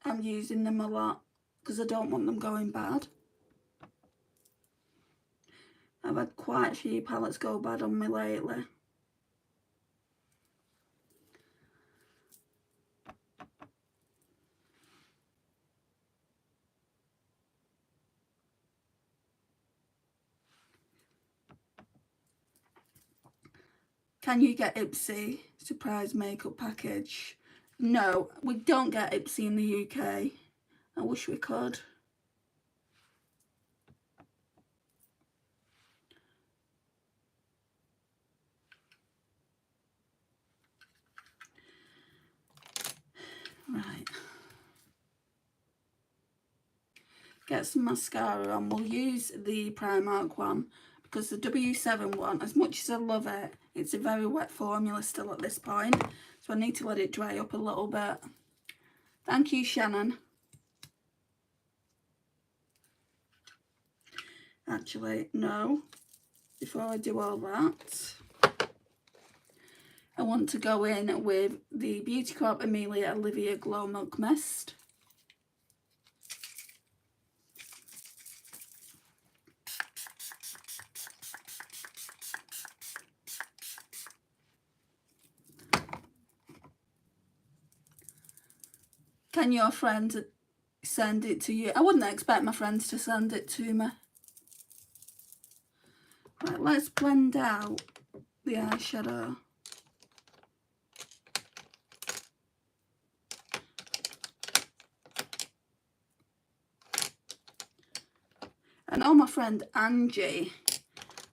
I'm using them a lot because I don't want them going bad. I've had quite a few palettes go bad on me lately. Can you get Ipsy surprise makeup package? No, we don't get Ipsy in the UK. I wish we could. Right. Get some mascara on. We'll use the Primark one because the W7 one, as much as I love it, it's a very wet formula still at this point. So I need to let it dry up a little bit. Thank you, Shannon. Actually, no. Before I do all that, I want to go in with the Beauty Co-op Amelia Olivia Glow Milk Mist. Can your friend send it to you? I wouldn't expect my friends to send it to me. Right, let's blend out the eyeshadow. And oh, my friend Angie,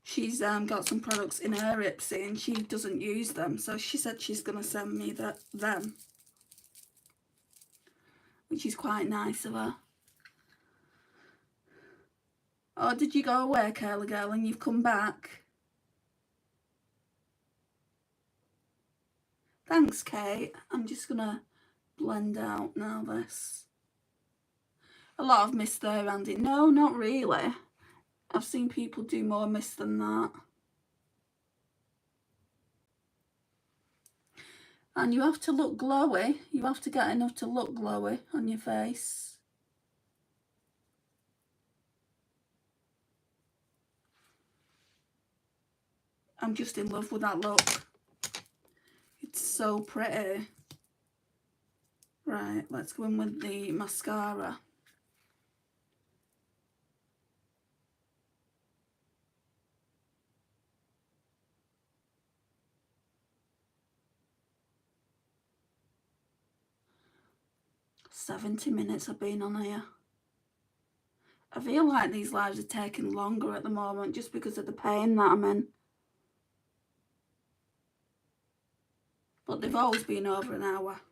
she's got some products in her Ipsy and she doesn't use them. So she said she's going to send me them, which is quite nice of her. Oh, did you go away, Curly Girl, and you've come back? Thanks, Kate. I'm just going to blend out now this. A lot of mist there, Andy. No, not really. I've seen people do more mist than that. And you have to look glowy. You have to get enough to look glowy on your face. I'm just in love with that look. It's so pretty. Right, let's go in with the mascara. "70 minutes I've been on here. I feel like these lives are taking longer at the moment just because of the pain that I'm in. But they've always been over an hour.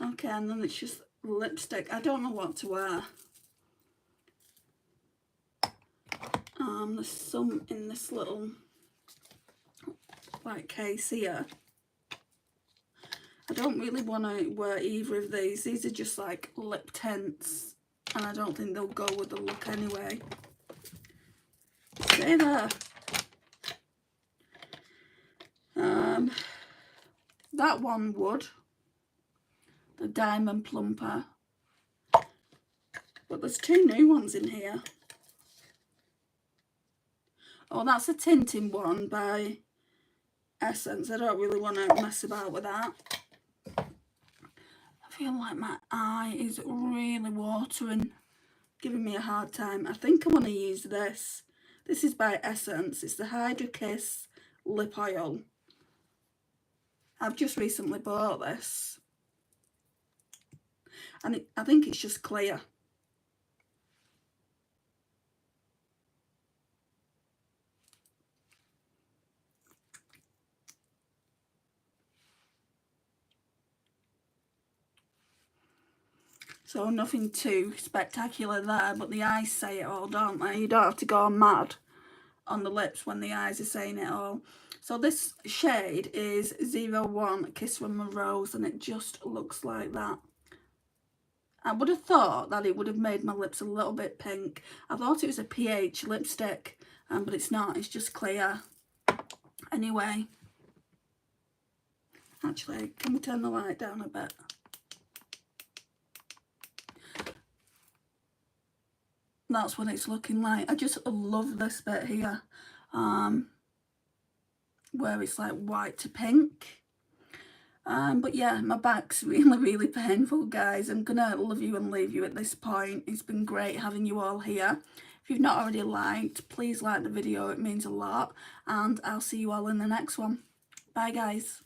Okay, and then it's just lipstick. I don't know what to wear. There's some in this little like case here. I don't really want to wear either of these. These are just like lip tints, and I don't think they'll go with the look anyway. Stay there. That one would. The Diamond Plumper. But there's two new ones in here. Oh, that's a tinting one by Essence. I don't really want to mess about with that. I feel like my eye is really watering, giving me a hard time. I think I want to use this. This is by Essence. It's the Hydra Kiss Lip Oil. I've just recently bought this. And I think it's just clear. So nothing too spectacular there, but the eyes say it all, don't they? You don't have to go mad on the lips when the eyes are saying it all. So this shade is 01 Kiss from a Rose, and it just looks like that. I would have thought that it would have made my lips a little bit pink. I thought it was a pH lipstick, but it's not. It's just clear. Anyway. Actually, can we turn the light down a bit? That's what it's looking like. I just love this bit here, where it's like white to pink. But yeah, my back's really painful, guys. I'm gonna love you and leave you at this point. It's been great having you all here. If you've not already liked, please like the video. It means a lot. And I'll see you all in the next one. Bye, guys.